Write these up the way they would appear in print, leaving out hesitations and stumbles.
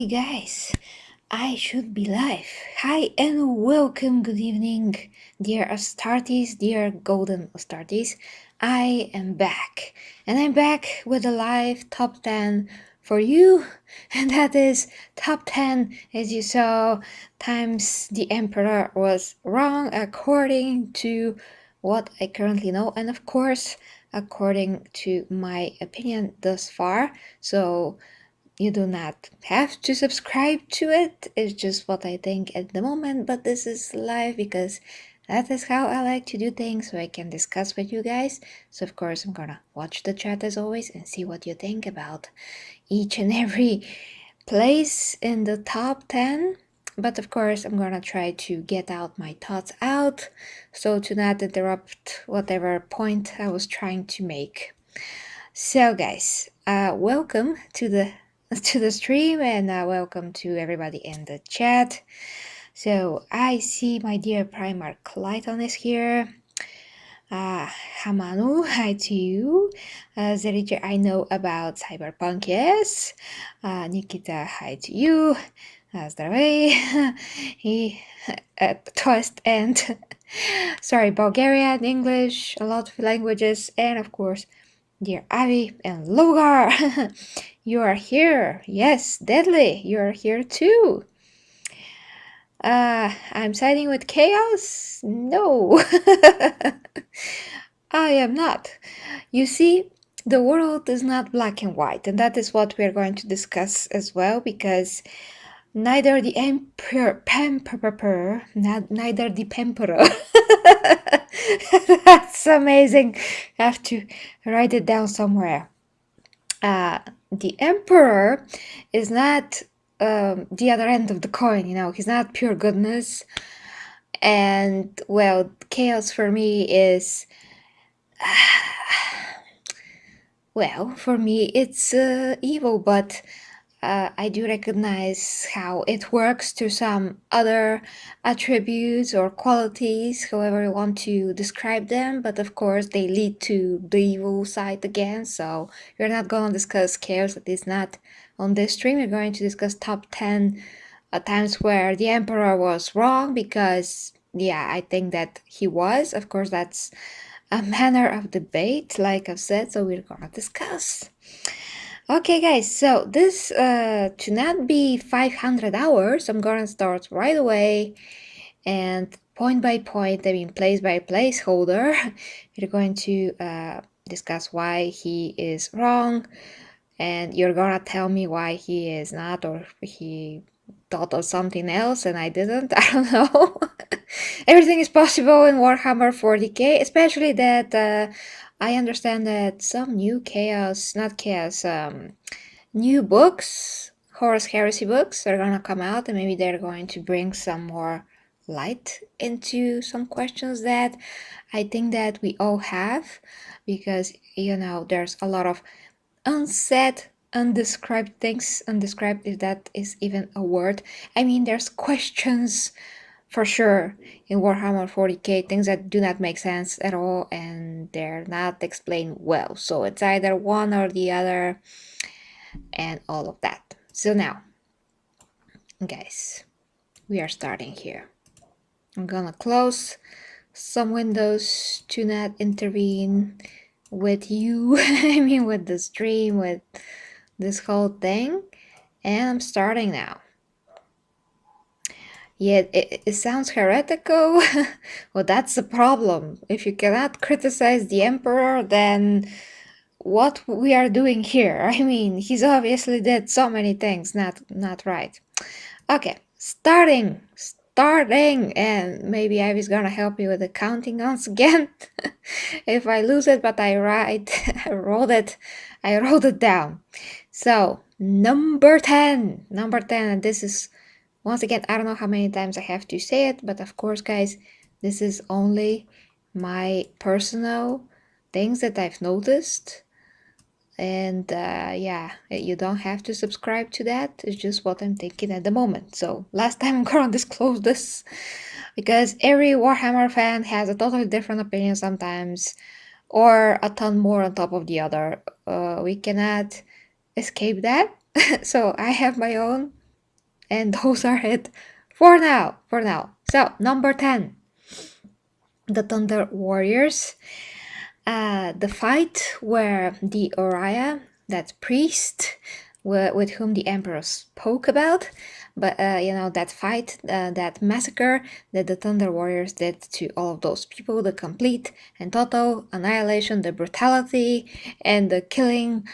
Hey guys, I should be live. Hi and welcome, good evening, dear Astartes, dear Golden Astartes. I am back, and I'm back with a live top 10 for you, and that is top 10, as you saw, times the Emperor was wrong according to what I currently know, and of course, according to my opinion thus far. So, you do not have to subscribe to it. It's just what I think at the moment, but this is live because that is how I like to do things, so I can discuss with you guys. So of course I'm gonna watch the chat as always and see what you think about each and every place in the top 10. But of course I'm gonna try to get out my thoughts out so to not interrupt whatever point I was trying to make. So guys, welcome to the stream, and welcome to everybody in the chat. So I see my dear Primarch Clayton is here. Hamanu, hi to you. Zerija, I know about Cyberpunk, yes. Nikita, hi to you. Zdravej. He, Twist and sorry, Bulgarian, English, a lot of languages, and of course, dear Avi and Logar. You are here. Yes, Deadly, you are here too. I'm siding with chaos? No. I am not. You see, the world is not black and white, and that is what we're going to discuss as well, because neither the emperor, neither the emperor. That's amazing. I have to write it down somewhere. The emperor is not the other end of the coin, he's not pure goodness. And well, chaos for me is well, for me it's evil, but I do recognize how it works to some other attributes or qualities, however you want to describe them, but of course they lead to the evil side again, so you're not going to discuss chaos, at least not on this stream. You're going to discuss top 10 times where the Emperor was wrong, because, yeah, I think that he was. Of course, that's a manner of debate, like I've said, so we're going to discuss. Okay guys, so this to not be 500 hours, I'm gonna start right away, and point by point, I mean place by placeholder, we're going to discuss why he is wrong, and you're gonna tell me why he is not, or he thought of something else and I didn't. I don't know. Everything is possible in Warhammer 40k, especially that I understand that some new chaos, not chaos, new books, Horus Heresy books, are gonna come out, and maybe they're going to bring some more light into some questions that I think that we all have, because there's a lot of unsaid, undescribed things, undescribed, if that is even a word. I mean, there's questions for sure in Warhammer 40k, things that do not make sense at all, and they're not explained well. So it's either one or the other, and all of that. So now, guys, we are starting here. I'm gonna close some windows to not intervene with you, I mean with the stream, with this whole thing, and I'm starting now. Yet it sounds heretical. Well, that's the problem. If you cannot criticize the emperor, then what we are doing here? I mean, he's obviously did so many things not right. Okay, starting, and maybe Ivy's gonna help me with the counting once again if I lose it, but I wrote it down. So number 10, and this is, once again, I don't know how many times I have to say it, but of course, guys, this is only my personal things that I've noticed. And yeah, you don't have to subscribe to that. It's just what I'm thinking at the moment. So last time I'm gonna disclose this, because every Warhammer fan has a totally different opinion sometimes, or a ton more on top of the other. We cannot escape that. So I have my own and those are it for now. So number 10, the Thunder Warriors. The fight where the Oriah, that priest with whom the emperor spoke about, but that fight, that massacre that the Thunder Warriors did to all of those people, the complete and total annihilation, the brutality and the killing,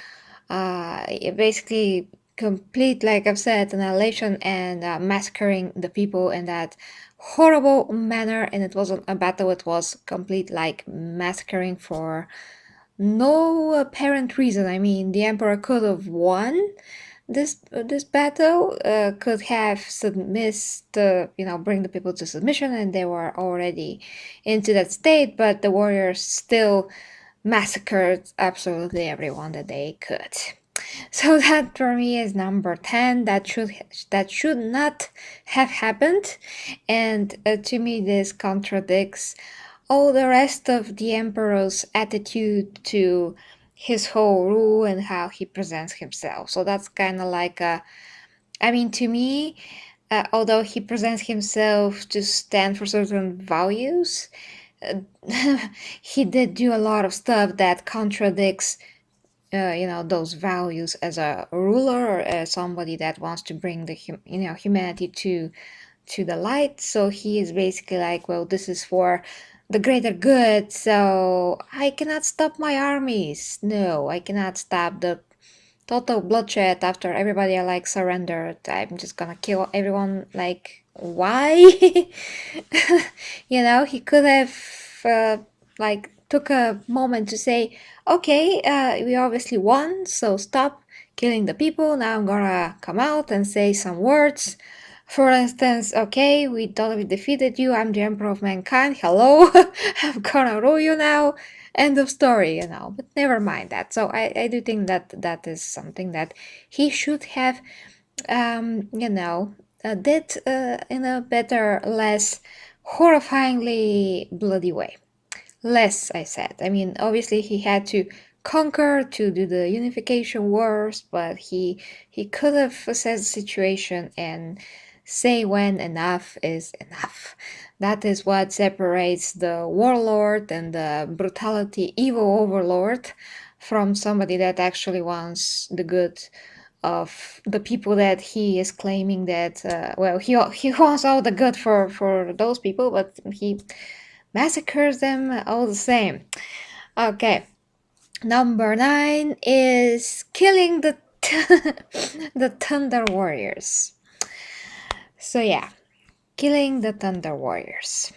basically complete, like I've said, annihilation and massacring the people in that horrible manner. And it wasn't a battle, it was complete like massacring for no apparent reason. I mean, the emperor could have won this battle, could have bring the people to submission, and they were already into that state, but the warriors still massacred absolutely everyone that they could. So that for me is number 10. That should not have happened, and to me this contradicts all the rest of the emperor's attitude to his whole rule and how he presents himself. So that's kind of like to me, although he presents himself to stand for certain values, uh, he did do a lot of stuff that contradicts those values as a ruler or as somebody that wants to bring the humanity to the light. So he is basically like, well, this is for the greater good, so I cannot stop my armies. No, I cannot stop the total bloodshed after everybody like surrendered. I'm just gonna kill everyone. Like, why? He could have took a moment to say, okay, we obviously won, so stop killing the people. Now I'm gonna come out and say some words. For instance, okay, we totally defeated you. I'm the emperor of mankind. Hello, I'm gonna rule you now. End of story. But never mind that. So I do think that that is something that he should have, did in a better, less horrifyingly bloody way. Less, I said. I mean, obviously he had to conquer to do the unification wars, but he could have assessed the situation and say when enough is enough. That is what separates the warlord and the brutality evil overlord from somebody that actually wants the good of the people that he is claiming that he wants all the good for those people, but he massacres them all the same. Okay, number 9 is killing the the Thunder Warriors. So yeah, killing the Thunder Warriors.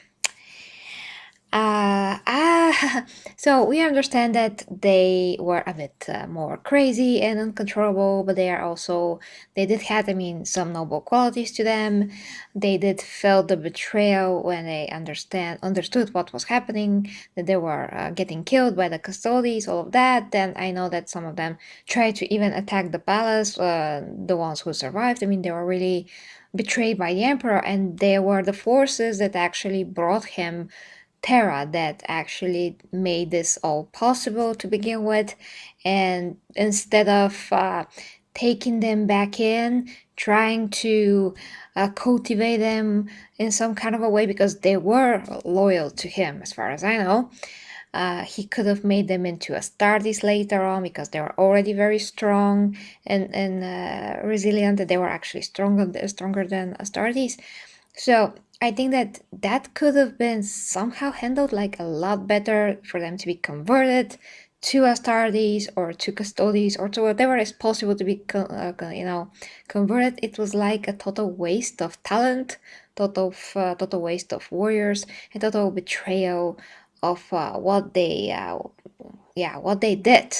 So we understand that they were a bit more crazy and uncontrollable, but they did have, some noble qualities to them. They did feel the betrayal when they understood what was happening, that they were getting killed by the custodies, all of that. Then I know that some of them tried to even attack the palace, the ones who survived. They were really betrayed by the emperor, and they were the forces that actually brought him Terra that actually made this all possible to begin with. And instead of taking them back in, trying to cultivate them in some kind of a way, because they were loyal to him, as far as I know, he could have made them into Astartes later on, because they were already very strong and resilient. They were actually stronger than Astartes. So I think that could have been somehow handled like a lot better, for them to be converted to Astartes or to Custodes or to whatever is possible to be converted. It was like a total waste of talent, total waste of warriors, a total betrayal of what they did,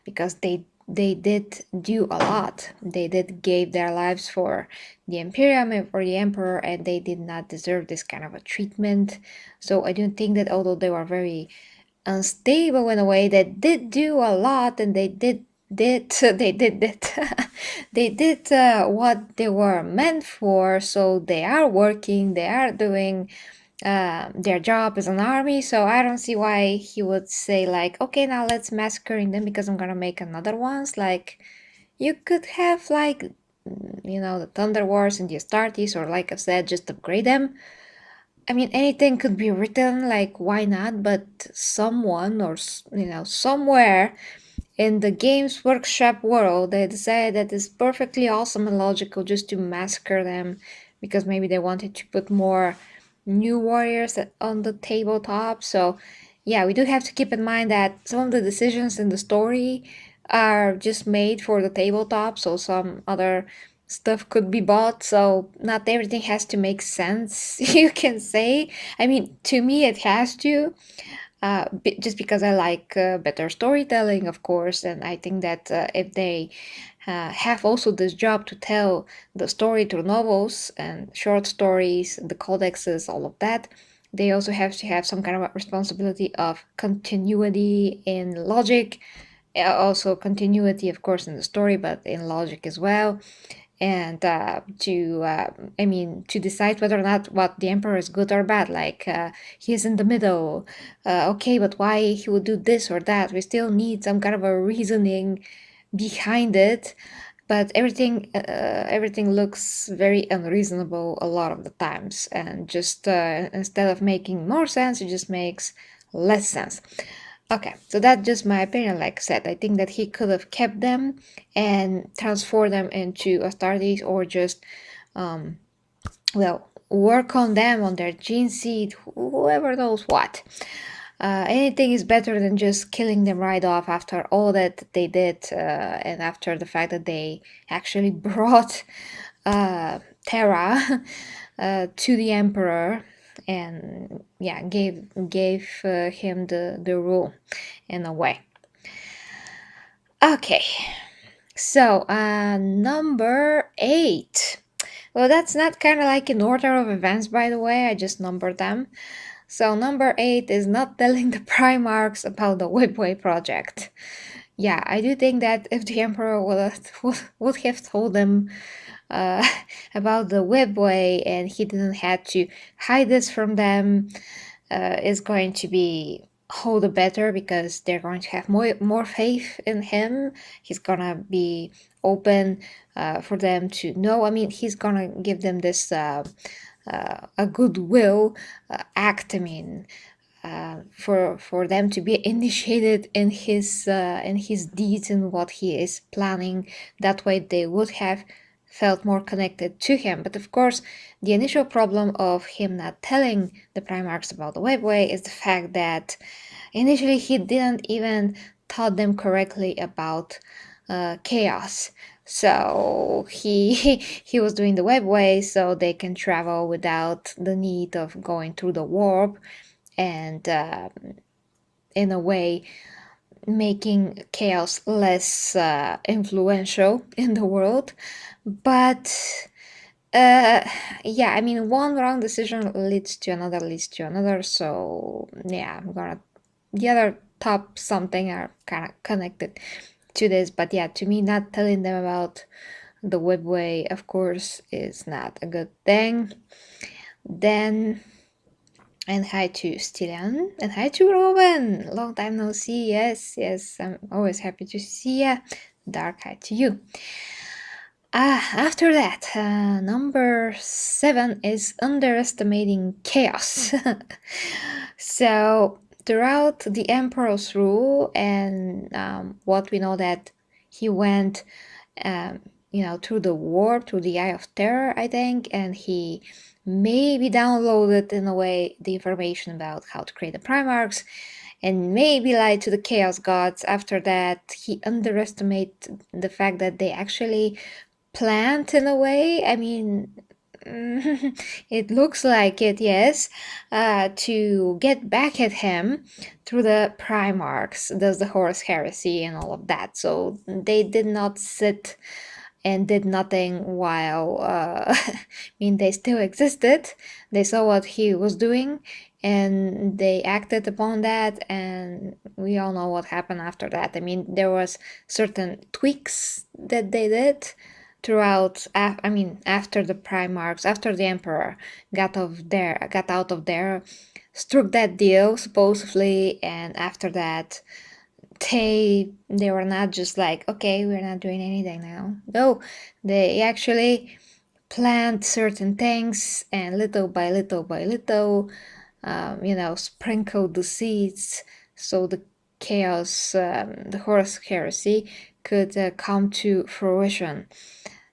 because they did do a lot. They did gave their lives for the imperium and for the emperor, and they did not deserve this kind of a treatment. So I don't think that, although they were very unstable in a way, they did do a lot, and they did they did what they were meant for. So they are working, they are doing their job as an army. So I don't see why he would say like, okay, now let's massacring them because I'm gonna make another ones. Like, you could have like the Thunder Wars and the Astartes, or like I said, just upgrade them. I mean, anything could be written, like, why not? But someone or, somewhere in the Games Workshop world, they decided that it's perfectly awesome and logical just to massacre them because maybe they wanted to put more new warriors on the tabletop. So, yeah, we do have to keep in mind that some of the decisions in the story are just made for the tabletop, so some other stuff could be bought, so not everything has to make sense, you can say. I mean, to me, it has to, just because I like better storytelling, of course, and I think that if they have also this job to tell the story through novels and short stories, the codexes, all of that, they also have to have some kind of a responsibility of continuity in logic, also continuity, of course, in the story, but in logic as well, and to decide whether or not what the emperor is good or bad, like he is in the middle, okay, but why he would do this or that, we still need some kind of a reasoning behind it, but everything looks very unreasonable a lot of the times, and just instead of making more sense, it just makes less sense. Okay, so that's just my opinion. Like I said, I think that he could have kept them and transformed them into Astartes, or just, work on them, on their gene seed, whoever knows what. Anything is better than just killing them right off after all that they did, and after the fact that they actually brought Terra to the Emperor, and yeah, gave him the rule in a way. Okay, so number 8. Well, that's not kind of like in order of events, by the way. I just numbered them. So number 8 is not telling the Primarchs about the Webway project. Yeah, I do think that if the Emperor would have told them uh, about the Webway, and he didn't have to hide this from them, is going to be all the better, because they're going to have more faith in him. He's gonna be open for them to know. I mean, he's gonna give them this a goodwill act. I mean, for them to be initiated in his deeds and what he is planning. That way, they would have felt more connected to him. But of course, the initial problem of him not telling the Primarchs about the Webway is the fact that initially he didn't even taught them correctly about chaos. So he was doing the Webway so they can travel without the need of going through the warp, and in a way making chaos less influential in the world. But yeah, I mean, one wrong decision leads to another, so yeah, the other top something are kind of connected to this. But yeah, to me, not telling them about the Webway, of course, is not a good thing. Then, and hi to Stylian, and hi to Robin. Long time no see. Yes, I'm always happy to see ya. Dark hi to you. After that, number 7 is underestimating chaos. So, throughout the Emperor's rule, and what we know that he went, through the warp, through the Eye of Terror, I think, and he maybe downloaded in a way the information about how to create the Primarchs, and maybe lied to the Chaos Gods. After that, he underestimated the fact that they actually planned in a way. I mean, it looks like it, yes, to get back at him through the Primarchs, does the Horus Heresy and all of that. So they did not sit and did nothing while, I mean, they still existed. They saw what he was doing and they acted upon that, and we all know what happened after that. I mean, there was certain tweaks that they did throughout. I mean, after the Primarchs, after the Emperor got out of there, struck that deal supposedly, and after that they were not just like, okay, we're not doing anything now. No, they actually planned certain things, and little by little by little, sprinkled the seeds so the chaos, the Horus heresy, could come to fruition.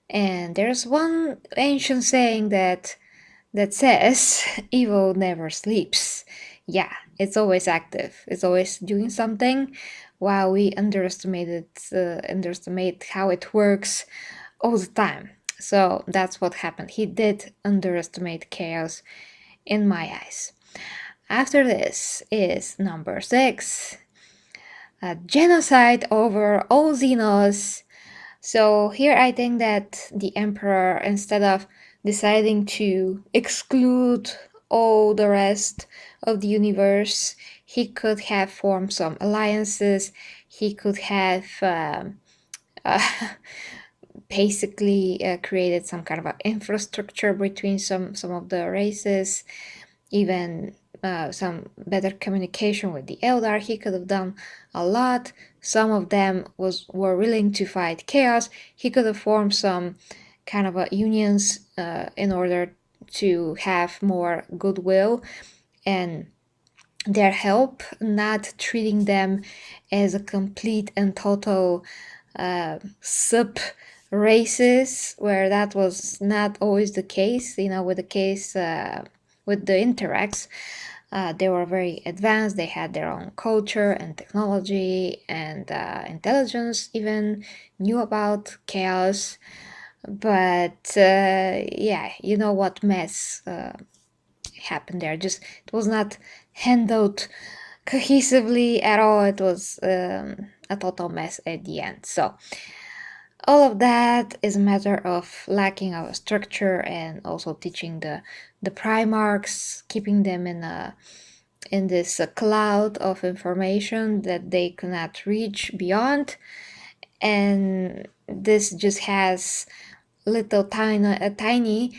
And there's one ancient saying that says evil never sleeps. Yeah, it's always active. It's always doing something, while we underestimate how it works all the time. So that's what happened. He did underestimate chaos in my eyes. After this is number 6, a genocide over all Xenos. So here I think that the Emperor, instead of deciding to exclude all the rest of the universe, he could have formed some alliances. He could have uh, basically created some kind of an infrastructure between some of the races, even some better communication with the Eldar. He could have done a lot. Some of them were willing to fight chaos. He could have formed some kind of unions in order to have more goodwill and their help, not treating them as a complete and total sub races, where that was not always the case. With the case with the Interacts, they were very advanced. They had their own culture and technology and intelligence, even knew about chaos. But yeah, you know what mess happened there. Just it was not handled cohesively at all. It was a total mess at the end. So all of that is a matter of lacking of a structure, and also teaching the Primarchs, keeping them in this cloud of information that they cannot reach beyond. And this just has little tiny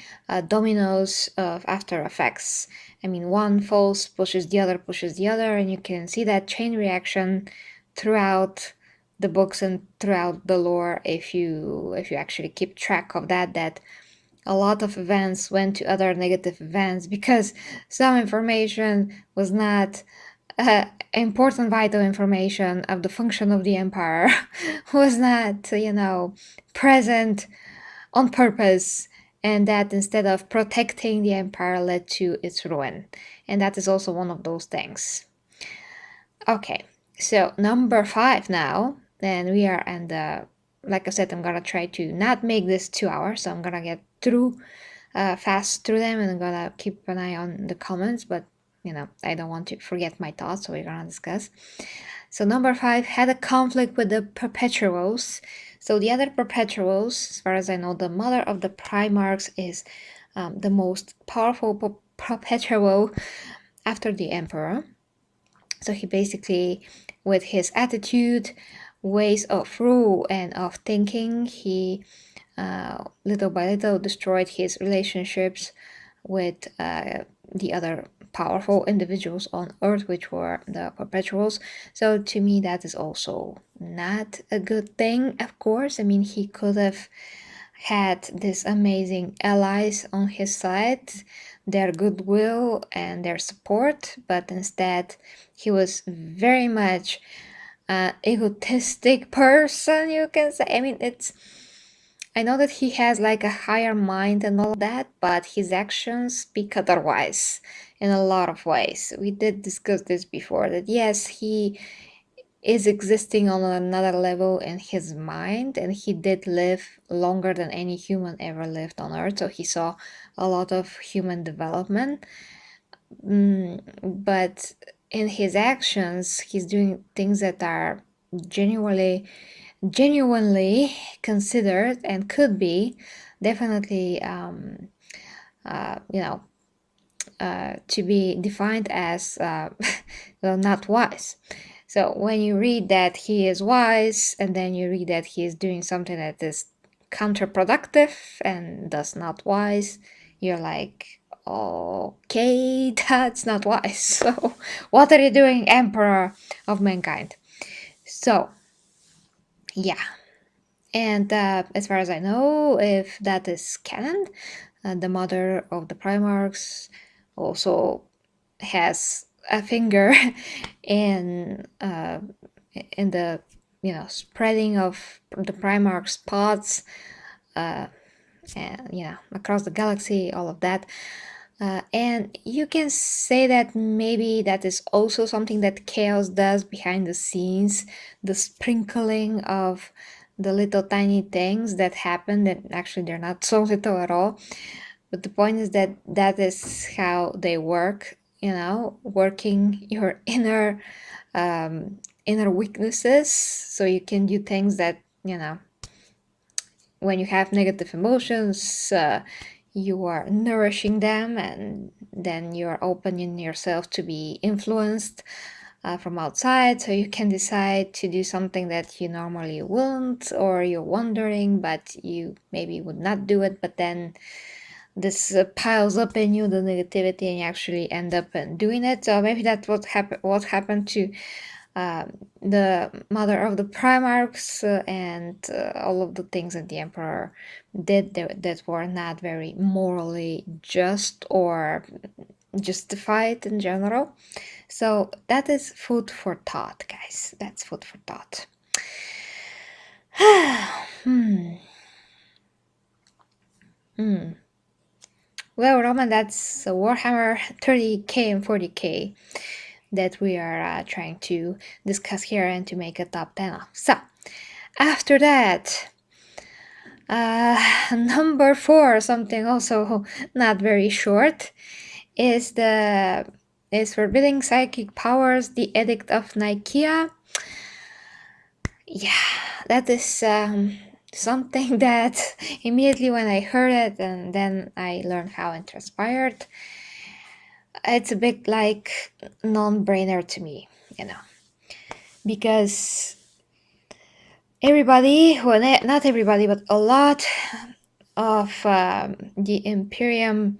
dominoes of after effects. I mean, one falls, pushes the other, and you can see that chain reaction throughout the books and throughout the lore. If you actually keep track of that a lot of events went to other negative events because some information was not important, vital information of the function of the empire was not, present on purpose, and that instead of protecting the empire led to its ruin. And that is also one of those things. Okay, so number 5 now, and we are in the, like I said, I'm gonna try to not make this 2 hours, so I'm gonna get through fast through them, and I'm gonna keep an eye on the comments, but I don't want to forget my thoughts, so we're gonna discuss. So number 5 had a conflict with the Perpetuals. So the other Perpetuals, as far as I know, the mother of the Primarchs is the most powerful Perpetual after the Emperor. So he basically, with his attitude, ways of rule, and of thinking, he little by little destroyed his relationships with the other powerful individuals on Earth, which were the Perpetuals. So to me, that is also not a good thing, of course. I mean, he could have had these amazing allies on his side, their goodwill and their support, but instead he was very much an egotistic person, you can say. I mean, I know that he has like a higher mind and all that, but his actions speak otherwise in a lot of ways. We did discuss this before, that yes, he is existing on another level in his mind, and he did live longer than any human ever lived on Earth, so he saw a lot of human development. But in his actions, he's doing things that are genuinely considered and could be definitely to be defined as well, not wise. So when you read that he is wise, and then you read that he is doing something that is counterproductive and thus not wise, you're like, okay, that's not wise. So what are you doing, Emperor of Mankind? So, yeah. And as far as I know, if that is canon, the mother of the Primarchs also has a finger in the spreading of the Primarch spots, and across the galaxy, all of that. And you can say that maybe that is also something that chaos does behind the scenes, the sprinkling of the little tiny things that happen that actually they're not so little at all. But the point is that that is how they work, working your inner weaknesses so you can do things that, when you have negative emotions, you are nourishing them, and then you're opening yourself to be influenced from outside, so you can decide to do something that you normally wouldn't, or you're wondering but you maybe would not do it, but then this piles up in you, the negativity, and you actually end up doing it. So maybe that's what happened to the mother of the Primarchs, and all of the things that the Emperor did that were not very morally just or justified in general. So that is food for thought, guys. That's food for thought. Well, Roman, that's Warhammer 30k and 40k that we are trying to discuss here and to make a top 10 of. So, after that, number 4, something also not very short, is forbidding psychic powers, the Edict of Nikaea. Yeah, that is something that immediately when I heard it and then I learned how it transpired, it's a bit like non-brainer to me, because everybody, well, not everybody, but a lot of the imperium,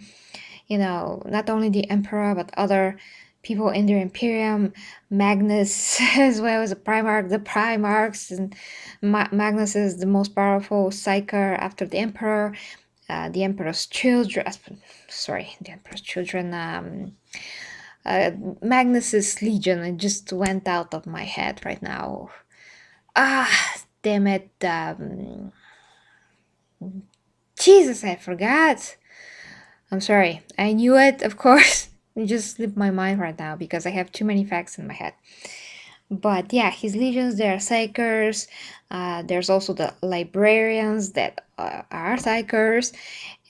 not only the emperor but other people in the imperium, Magnus as well as the Primarchs, and Magnus is the most powerful psyker after the emperor. The emperor's children, the emperor's children, Magnus's legion, it just went out of my head right now. Damn it. Jesus, I forgot. I'm sorry. I knew it, of course. It just slipped my mind right now because I have too many facts in my head. But yeah, his legions, they are psychers. There's also the librarians that are psychers.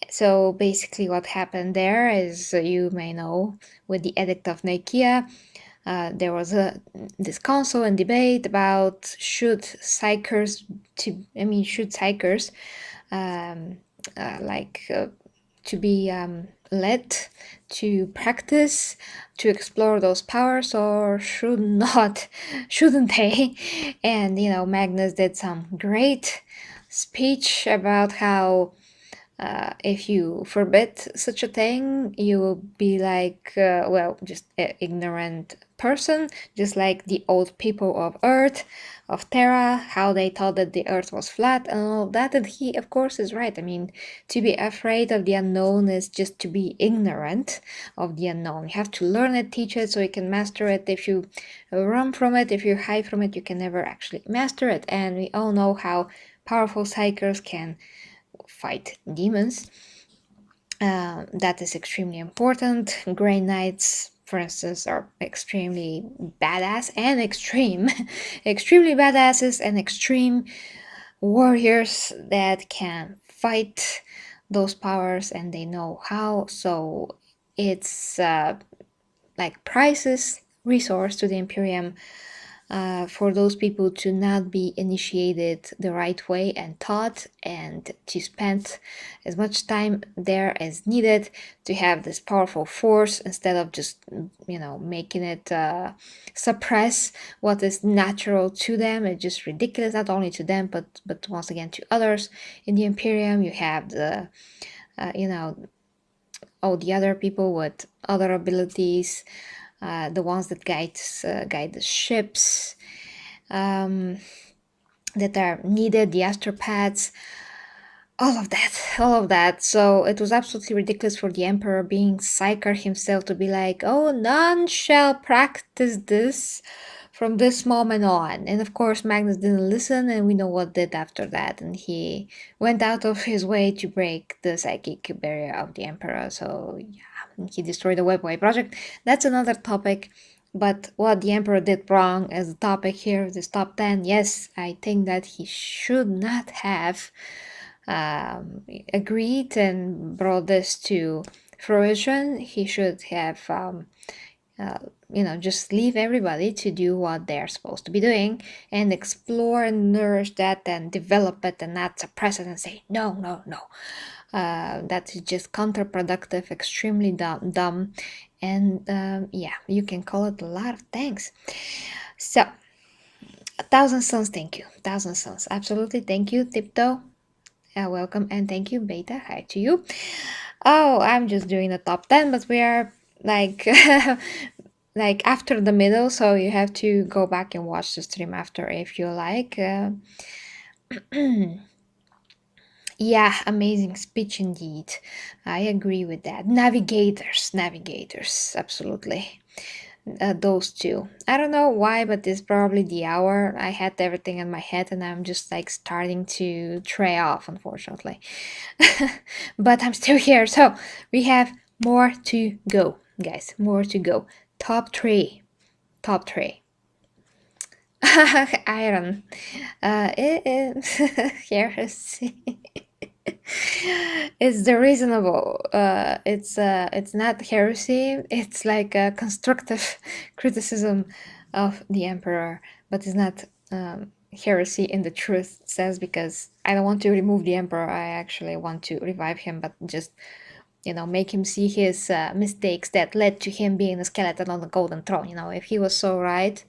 So basically what happened there is, you may know, with the Edict of Nikaea, there was this council and debate about should psychers to be led to practice, to explore those powers, or shouldn't they? And Magnus did some great speech about how if you forbid such a thing, you will be like, just an ignorant person, just like the old people of Earth, of Terra, how they thought that the Earth was flat and all that. And he, of course, is right. I mean, to be afraid of the unknown is just to be ignorant of the unknown. You have to learn it, teach it, so you can master it. If you run from it, if you hide from it, you can never actually master it. And we all know how powerful psychers can fight demons. That is extremely important. Grey Knights, for instance, are extremely badass and extremely badasses and extreme warriors that can fight those powers, and they know how. So it's like priceless resource to the Imperium for those people to not be initiated the right way and taught, and to spend as much time there as needed to have this powerful force, instead of just making it suppress what is natural to them. It's just ridiculous, not only to them but once again to others. In the Imperium, you have the all the other people with other abilities, the ones that guide the ships, um, that are needed, the astropaths, all of that. So it was absolutely ridiculous for the emperor, being psyker himself, to be like, oh, none shall practice this from this moment on. And of course, Magnus didn't listen, and we know what did after that. And he went out of his way to break the psychic barrier of the emperor. So yeah, he destroyed the Webway project. That's another topic. But what the emperor did wrong as a topic here, this top 10, yes, I think that he should not have agreed and brought this to fruition. He should have, just leave everybody to do what they're supposed to be doing and explore and nourish that and develop it, and not suppress it and say, no, no, no. That is just counterproductive, extremely dumb. And yeah, you can call it a lot of things. So, 1,000 suns, thank you. 1,000 suns, absolutely. Thank you, Tiptoe. Welcome and thank you, Beta. Hi to you. Oh, I'm just doing the top 10, but we are like like after the middle, so you have to go back and watch the stream after if you like. Yeah, amazing speech indeed. I agree with that. Navigators, absolutely. Those two. I don't know why, but it's probably the hour. I had everything in my head and I'm just like starting to tray off, unfortunately. But I'm still here. So we have more to go, guys. More to go. Top three. Top three. Iron. Heresy. It's the reasonable. It's not heresy. It's like a constructive criticism of the emperor, but it's not heresy in the truth sense, because I don't want to remove the emperor. I actually want to revive him, but just make him see his mistakes that led to him being a skeleton on the golden throne. If he was so right,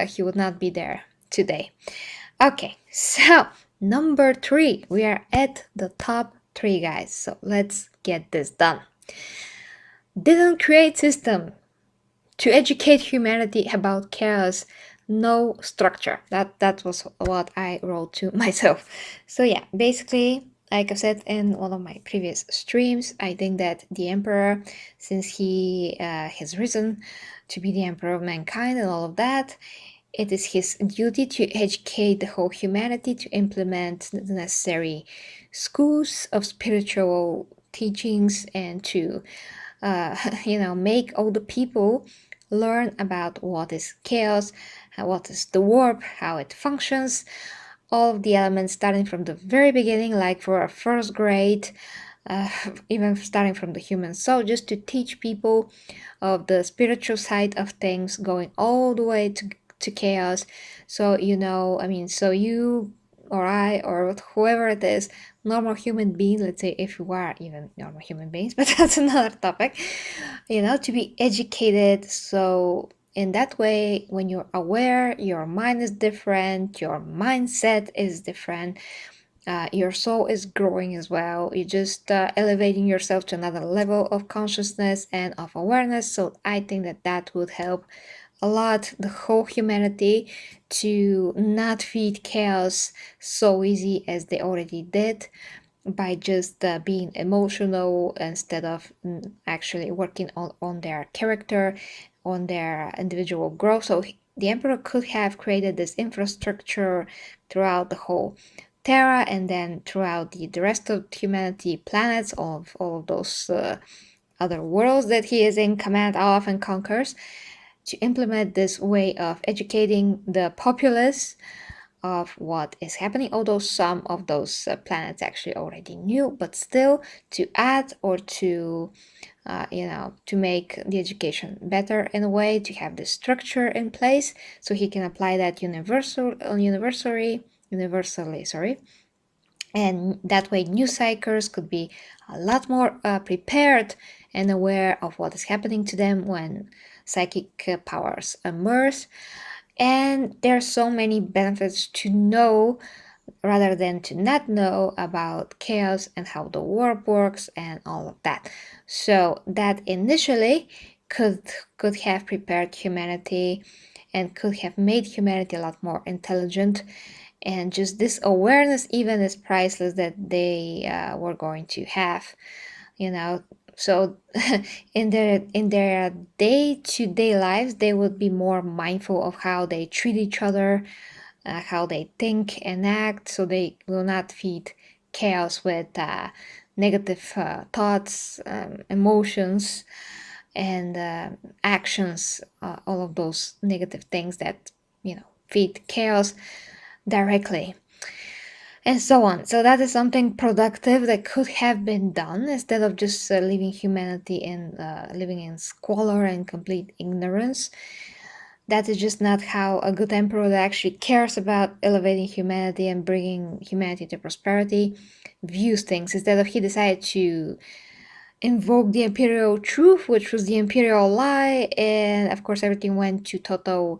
he would not be there today. Okay, so number 3. We are at the top 3, guys. So let's get this done. Didn't create system to educate humanity about chaos. No structure. That was what I wrote to myself. So yeah, basically, like I said in one of my previous streams, I think that the emperor, since he has risen to be the emperor of mankind and all of that, it is his duty to educate the whole humanity, to implement the necessary schools of spiritual teachings, and to, make all the people learn about what is chaos, what is the warp, how it functions, all of the elements starting from the very beginning, like for a first grade, even starting from the human soul, just to teach people of the spiritual side of things, going all the way to chaos. So so you or I or whoever it is, normal human beings, let's say if you are even normal human beings, but that's another topic, to be educated. So in that way, when you're aware, your mind is different, your mindset is different, your soul is growing as well. You're just elevating yourself to another level of consciousness and of awareness. So I think that would help a lot the whole humanity to not feed chaos so easy as they already did, by just being emotional instead of actually working on their character, on their individual growth. So the emperor could have created this infrastructure throughout the whole Terra, and then throughout the rest of humanity, planets, of all of those other worlds that he is in command of and conquers, to implement this way of educating the populace of what is happening, although some of those planets actually already knew, but still to add or to to make the education better in a way, to have the structure in place so he can apply that universally, sorry. And that way new psychers could be a lot more prepared and aware of what is happening to them when psychic powers emerge. And there are so many benefits to know rather than to not know about chaos and how the warp works and all of that. So that initially could have prepared humanity and could have made humanity a lot more intelligent. And just this awareness even is priceless that they were going to have, you know. So in their day-to-day lives, they would be more mindful of how they treat each other, how they think and act, so they will not feed chaos with negative thoughts, emotions, and actions, all of those negative things that, feed chaos directly, and so on. So that is something productive that could have been done instead of just leaving humanity in living in squalor and complete ignorance. That is just not how a good emperor that actually cares about elevating humanity and bringing humanity to prosperity views things. Instead of, he decided to invoke the imperial truth, which was the imperial lie, and of course everything went to totally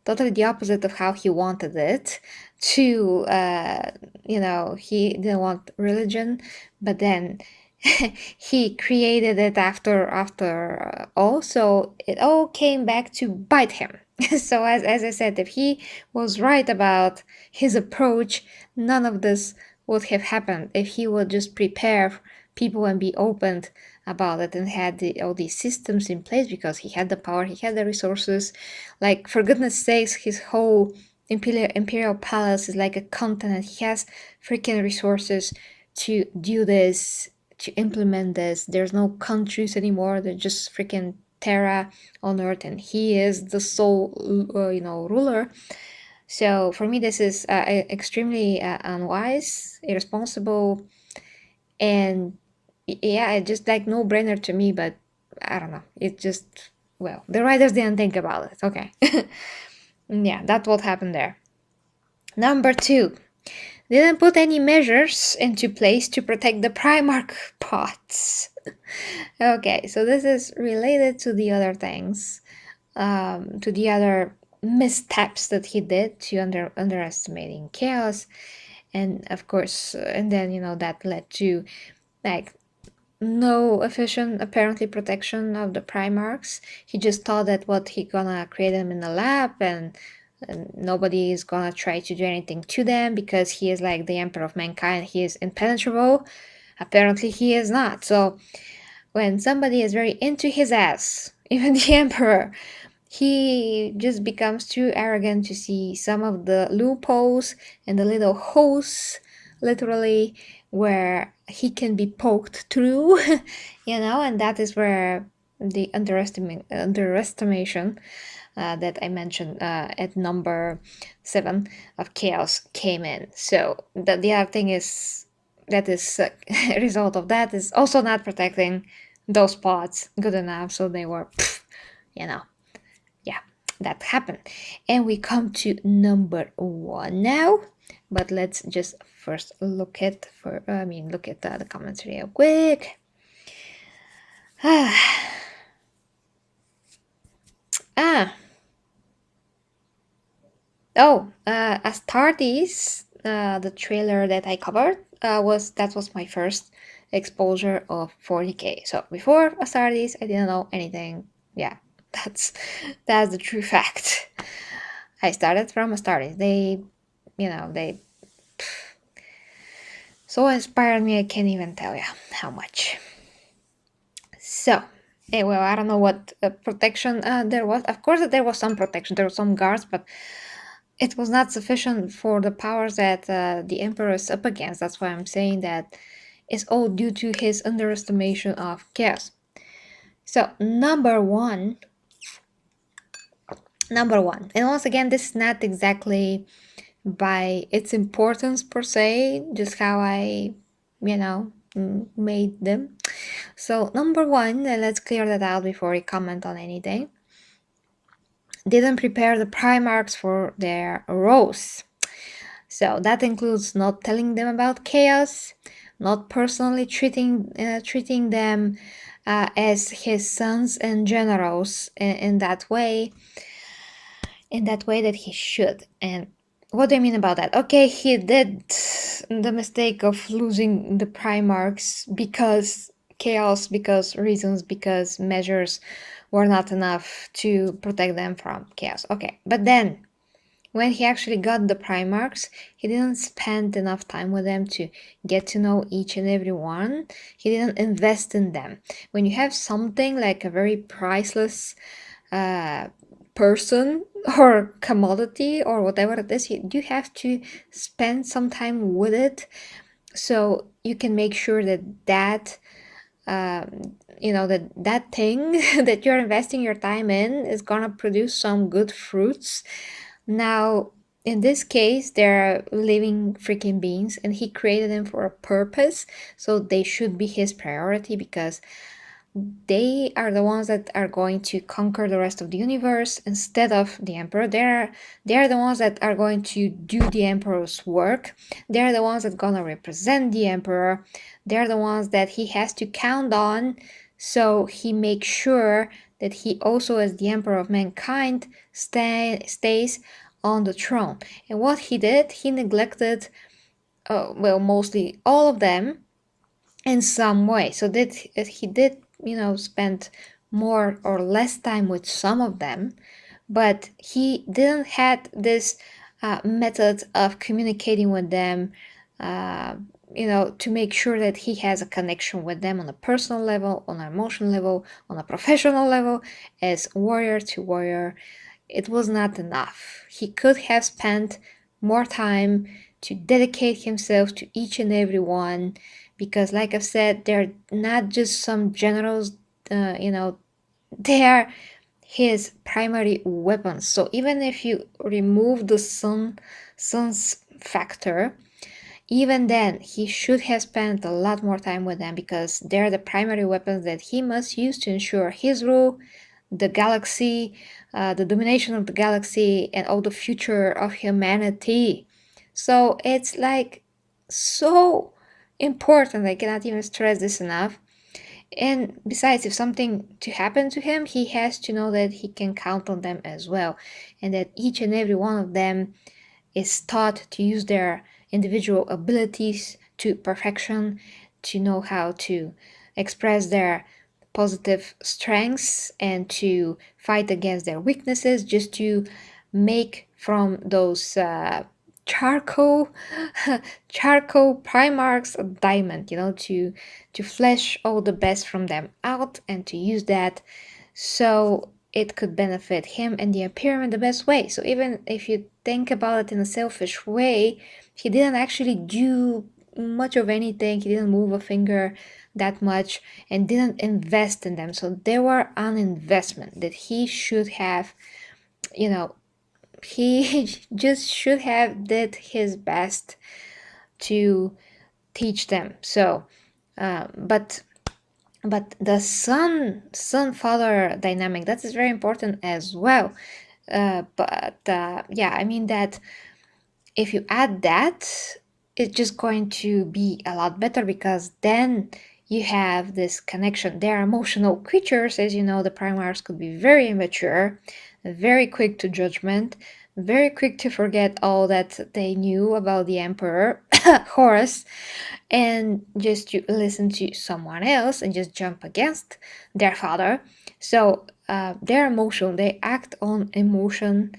the opposite of how he wanted it. He didn't want religion, but then he created it after all, so it all came back to bite him. So as I said, if he was right about his approach, none of this would have happened. If he would just prepare people and be open about it and had all these systems in place, because he had the power, he had the resources. Like, for goodness sakes, his whole imperial palace is like a continent. He has freaking resources to do this, to implement this. There's no countries anymore. They're just freaking Terra on Earth, and he is the sole, ruler. So for me, this is extremely unwise, irresponsible, and yeah, it's just like no brainer to me. But I don't know. It just, well, the writers didn't think about it. Okay. Yeah, that's what happened there. Number 2, didn't put any measures into place to protect the Primarch pots. Okay, so this is related to the other things, to the other missteps that he did to underestimating chaos, and of course, and then that led to like no efficient apparently protection of the Primarchs. He just thought that what he gonna create them in the lab, and nobody is gonna try to do anything to them because he is like the emperor of mankind. He is impenetrable. Apparently he is not. So when somebody is very into his ass, even the emperor, he just becomes too arrogant to see some of the loopholes and the little holes, literally, where he can be poked through, and that is where the underestimation that I mentioned at number 7 of chaos came in. So the other thing is that is a result of that is also not protecting those pots good enough, so they were, yeah, that happened. And we come to number 1 now, but let's just first look at the comments real quick. Astartes, the trailer that I covered, was my first exposure of 40k. So before Astartes, I didn't know anything. Yeah, that's the true fact. I started from Astartes. They so inspired me. I can't even tell you how much. So, well, I don't know what protection there was. Of course, there was some protection. There were some guards, but it was not sufficient for the powers that the emperor is up against. That's why I'm saying that it's all due to his underestimation of chaos. So number one, and once again, this is not exactly by its importance per se, just how I, made them. So number 1, let's clear that out before we comment on anything. Didn't prepare the Primarchs for their roles. So that includes not telling them about chaos, not personally treating them as his sons and generals in that way that he should. And what do I mean about that? Okay, he did the mistake of losing the Primarchs because chaos, because reasons, because measures were not enough to protect them from chaos. Okay, but then when he actually got the Primarchs, he didn't spend enough time with them to get to know each and every one. He didn't invest in them. When you have something like a very priceless person or commodity or whatever it is, you have to spend some time with it, so you can make sure that that thing that you're investing your time in is gonna produce some good fruits. Now, in this case, they're living freaking beings, and he created them for a purpose, so they should be his priority because they are the ones that are going to conquer the rest of the universe instead of the emperor. They're the ones that are going to do the emperor's work. They're the ones that are gonna represent the emperor. They're the ones that he has to count on, so he makes sure that he also, as the emperor of mankind, stays on the throne. And what he did, he neglected, mostly all of them in some way. So that he did, spend more or less time with some of them, but he didn't had this method of communicating with them, to make sure that he has a connection with them on a personal level, on an emotional level, on a professional level, as warrior to warrior. It was not enough. He could have spent more time to dedicate himself to each and every one, because, like I've said, they're not just some generals, they are his primary weapons. So even if you remove the sun's factor, even then he should have spent a lot more time with them, because they're the primary weapons that he must use to ensure his rule, the galaxy, the domination of the galaxy, and all the future of humanity. So it's like so important. I cannot even stress this enough. And besides, if something to happen to him, he has to know that he can count on them as well, and that each and every one of them is taught to use their individual abilities to perfection, to know how to express their positive strengths and to fight against their weaknesses, just to make from those charcoal charcoal Primarchs a diamond, to flesh all the best from them out and to use that so it could benefit him and the imperium in the best way. So even if you think about it in a selfish way, he didn't actually do much of anything. He didn't move a finger that much and didn't invest in them. So they were an investment that he should have, he just should have did his best to teach them. So, but the son father dynamic, that is very important as well. Yeah, I mean that if you add that, it's just going to be a lot better, because then you have this connection. They're emotional creatures, as you know. The Primarchs could be very immature, very quick to judgment, very quick to forget all that they knew about the Emperor Horus, and just to listen to someone else and just jump against their father. So they're emotional. They act on emotion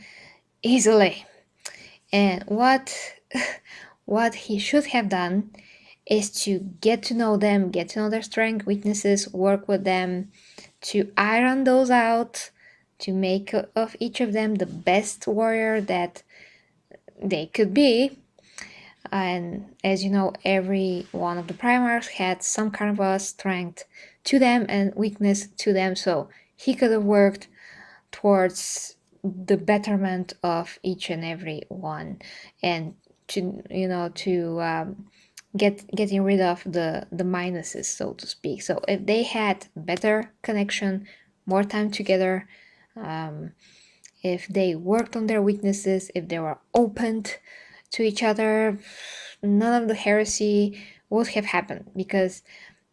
easily. And what he should have done is to get to know them, get to know their strengths, weaknesses, work with them to iron those out, to make of each of them the best warrior that they could be. And as you know, every one of the Primarchs had some kind of a strength to them and weakness to them, so he could have worked towards the betterment of each and every one, and getting rid of the minuses, so to speak. So if they had better connection, more time together, if they worked on their weaknesses, if they were opened to each other, none of the heresy would have happened, because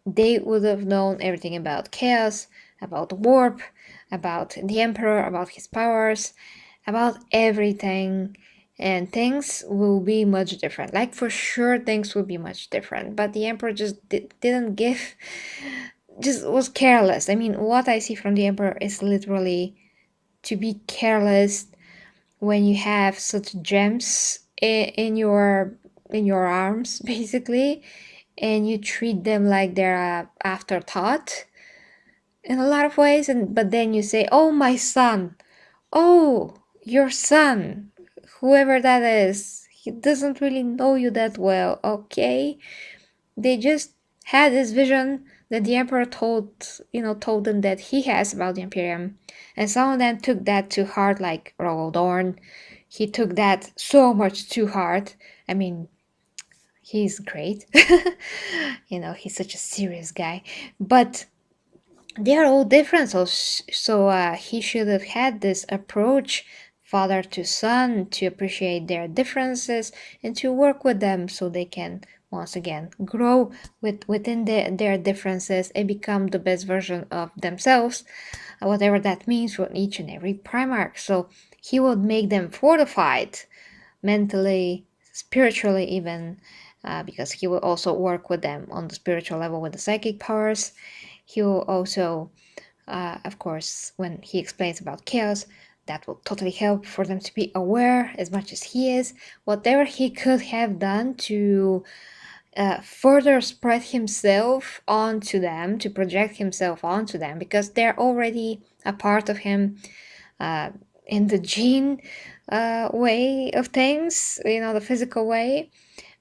they would have known everything about chaos, about warp, about the emperor, about his powers, about everything, and things will be much different. Like, for sure things will be much different, but the emperor just didn't give just was careless. I mean, what I see from the Emperor is literally to be careless when you have such gems in your arms, basically, and you treat them like they're a afterthought in a lot of ways. And but then you say, "Oh, my son, oh, your son, whoever that is, he doesn't really know you that well, okay?" They just had this vision that the emperor told them that he has about the imperium, and some of them took that to heart, like Rogoldorn. He took that so much too hard. I mean, he's great. He's such a serious guy, but they are all different. So he should have had this approach, father to son, to appreciate their differences and to work with them so they can once again grow within their differences and become the best version of themselves, whatever that means for each and every Primarch. So he would make them fortified mentally, spiritually, even, because he will also work with them on the spiritual level with the psychic powers. He will also, of course, when he explains about chaos, that will totally help for them to be aware as much as he is. Whatever he could have done to further spread himself onto them, to project himself onto them, because they're already a part of him uh, in the gene way of things, the physical way.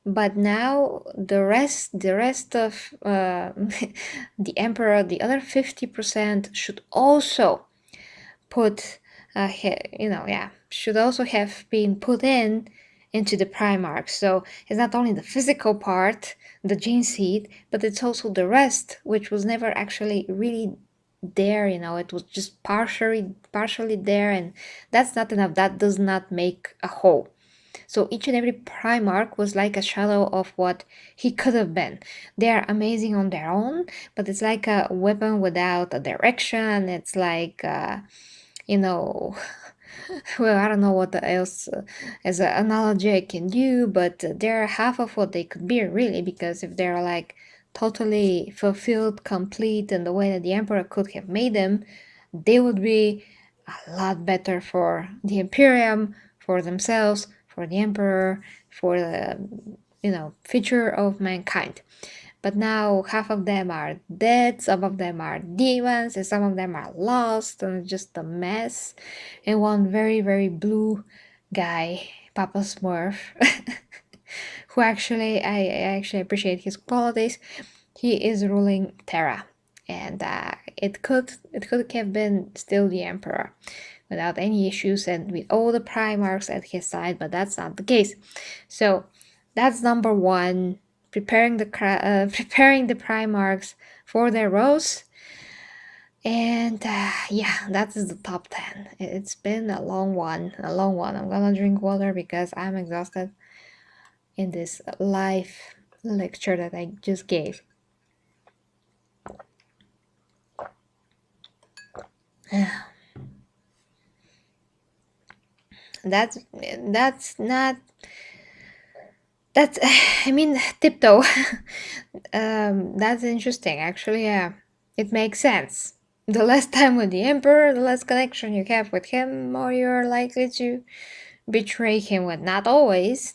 But now the rest of the emperor, the other 50% should also put, should also have been put into the Primarch. So it's not only the physical part, the gene seed, but it's also the rest, which was never actually really there. It was just partially there, and that's not enough. That does not make a whole. So each and every Primarch was like a shadow of what he could have been. They are amazing on their own, but it's like a weapon without a direction. It's like, you know, well, I don't know what else as an analogy I can do, but they're half of what they could be, really, because if they're like totally fulfilled, complete in the way that the Emperor could have made them, they would be a lot better for the Imperium, for themselves, for the Emperor, for the future of mankind. But now half of them are dead, some of them are demons, and some of them are lost, and it's just a mess. And one very, very blue guy, Papa Smurf, who I actually appreciate his qualities. He is ruling Terra, and it could have been still the Emperor without any issues and with all the Primarchs at his side, but that's not the case. So that's number one. Preparing the Primarchs for their roles, and yeah, that is the top 10. It's been a long one. I'm gonna drink water because I'm exhausted in this live lecture that I just gave. That's not that's I mean, tiptoe. That's interesting, actually. Yeah, it makes sense. The less time with the emperor, the less connection you have with him, more you're likely to betray him. With not always,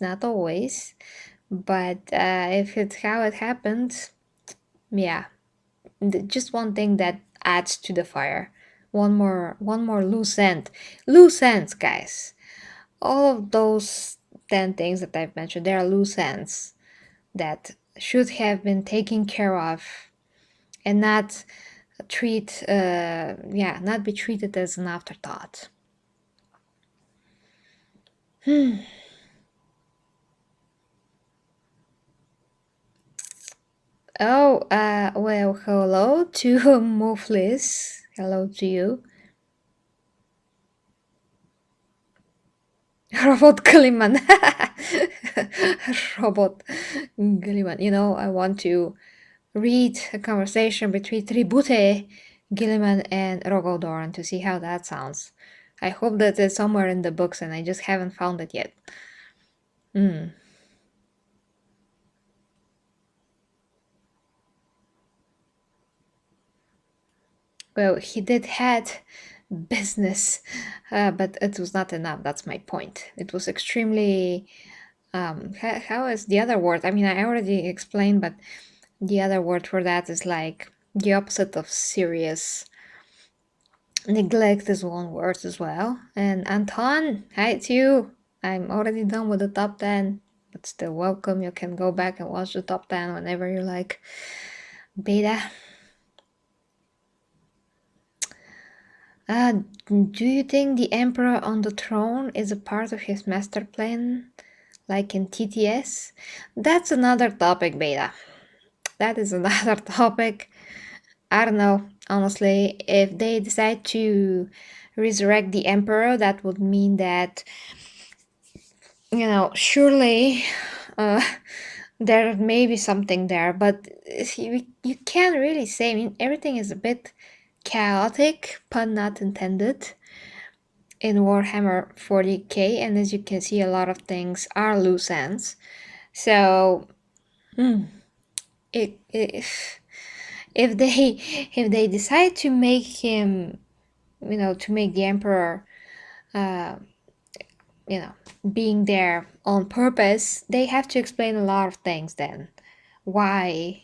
but if it's how it happened, yeah, just one thing that adds to the fire. One more loose ends, guys. All of those 10 things that I've mentioned, they are loose ends that should have been taken care of and not be treated as an afterthought. Oh, well, hello to Muflis. Hello to you. Robot Gilliman. Robot Gilliman. I want to read a conversation between Tribute, Gilliman, and Rogoldorn to see how that sounds. I hope that it's somewhere in the books and I just haven't found it yet. Well, he did had business, but it was not enough. That's my point. It was extremely how is the other word? I mean, I already explained, but the other word for that is like the opposite of serious. Neglect is one word as well. And Anton, hi to you. I'm already done with the top 10, but still welcome. You can go back and watch the top 10 whenever you like. Beta. Do you think the Emperor on the throne is a part of his master plan, like in TTS? That's another topic, Beta. That is another topic. I don't know, honestly. If they decide to resurrect the Emperor, that would mean that, surely there may be something there, but you can't really say. I mean, everything is a bit chaotic, pun not intended, in Warhammer 40k, and as you can see, a lot of things are loose ends. So, if they decide to make him, to make the Emperor, uh, being there on purpose, they have to explain a lot of things then. Why,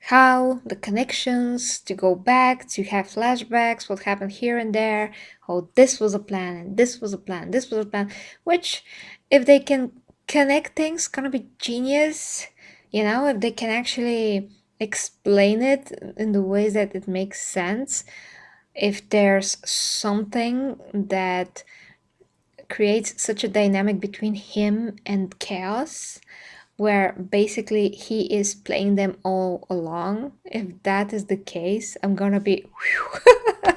how, the connections, to go back, to have flashbacks, what happened here and there, oh, this was a plan, and this was a plan, this was a plan, which, if they can connect things, gonna be genius, if they can actually explain it in the ways that it makes sense, if there's something that creates such a dynamic between him and Chaos, where basically he is playing them all along. If that is the case, I'm gonna be,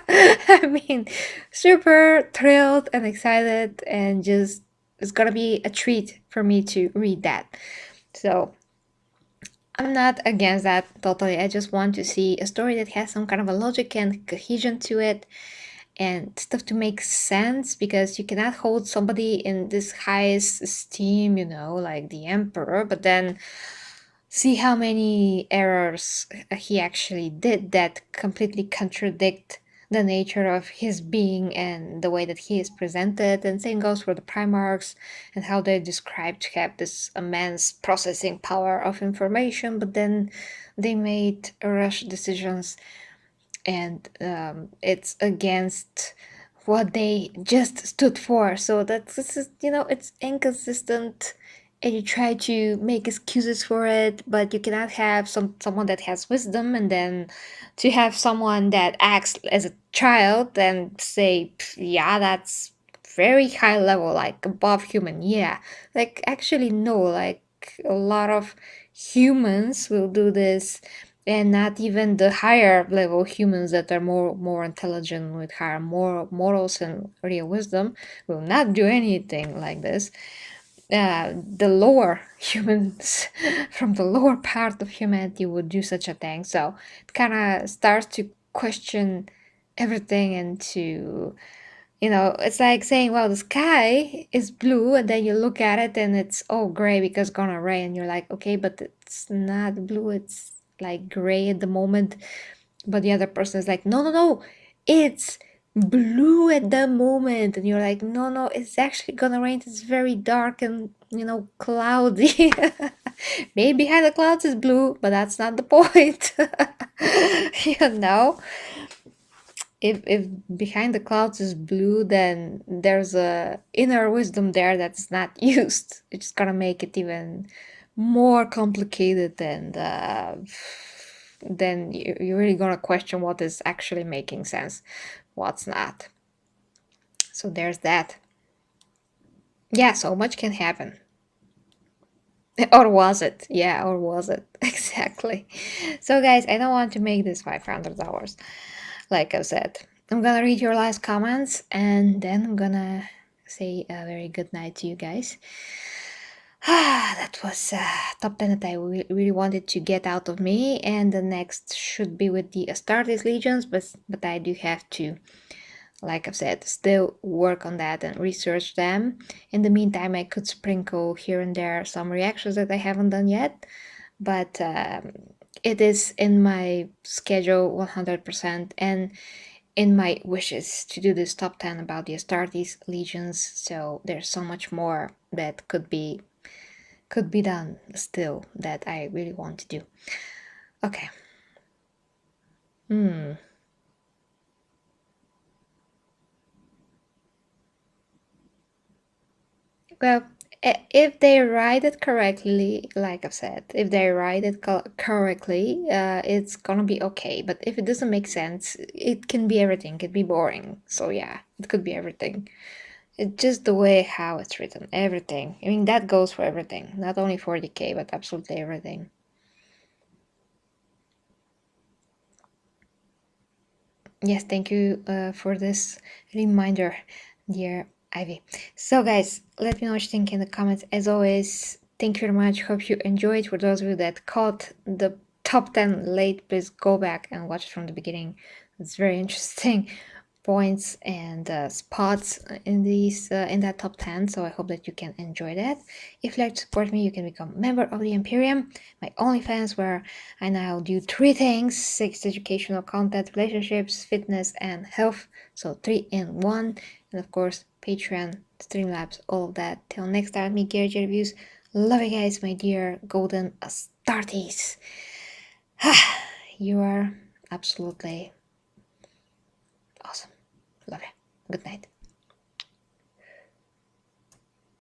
I mean, super thrilled and excited, and just it's gonna be a treat for me to read that. So I'm not against that totally. I just want to see a story that has some kind of a logic and cohesion to it, and stuff to make sense, because you cannot hold somebody in this highest esteem, like the Emperor, but then see how many errors he actually did that completely contradict the nature of his being and the way that he is presented. And same goes for the Primarchs and how they're described to have this immense processing power of information, but then they made rush decisions, and it's against what they just stood for. So this is, it's inconsistent, and you try to make excuses for it, but you cannot have someone that has wisdom, and then to have someone that acts as a child and say, yeah, that's very high level, like above human. Yeah, like actually no, like a lot of humans will do this, and not even the higher level humans that are more intelligent with higher morals and real wisdom will not do anything like this. The lower humans from the lower part of humanity would do such a thing. So it kind of starts to question everything, and to, it's like saying, well, the sky is blue, and then you look at it and it's all gray because it's gonna rain, and you're like, okay, but it's not blue, it's like gray at the moment. But the other person is like, no, no, no, it's blue at the moment. And you're like, no, no, it's actually gonna rain, it's very dark and, cloudy. Maybe behind the clouds is blue, but that's not the point. you know if behind the clouds is blue, then there's a inner wisdom there that's not used. It's gonna make it even more complicated, and then you're really gonna question what is actually making sense, what's not. So there's that. Yeah, so much can happen. Or was it? Yeah, or was it? Exactly. So guys, I don't want to make this $500. Like I said, I'm gonna read your last comments, and then I'm gonna say a very good night to you guys. That was top 10 that I really wanted to get out of me, and the next should be with the Astartes Legions, but I do have to, like I've said, still work on that and research them. In the meantime, I could sprinkle here and there some reactions that I haven't done yet, but it is in my schedule 100% and in my wishes to do this top 10 about the Astartes legions. So there's so much more that could be done still that I really want to do. Okay. Well, if they write it correctly, like I've said, if they write it correctly, it's gonna be okay. But if it doesn't make sense, it can be everything. It could be boring. So yeah, it could be everything. It's just the way how it's written. Everything. I mean, that goes for everything. Not only for decay, but absolutely everything. Yes, thank you for this reminder, dear Ivy. So, guys, let me know what you think in the comments. As always, thank you very much. Hope you enjoyed. For those of you that caught the top 10 late, please go back and watch it from the beginning. It's very interesting points and spots in these in that top 10, so I hope that you can enjoy that. If you'd like to support me, you can become a member of the Imperium, my OnlyFans, where I now do three things: sex educational content, relationships, fitness, and health. So 3 in 1. And of course, Patreon, Streamlabs, all of that. Till next time, me Gary reviews. Love you guys, my dear golden Astartes. You are absolutely awesome. Love you. Good night.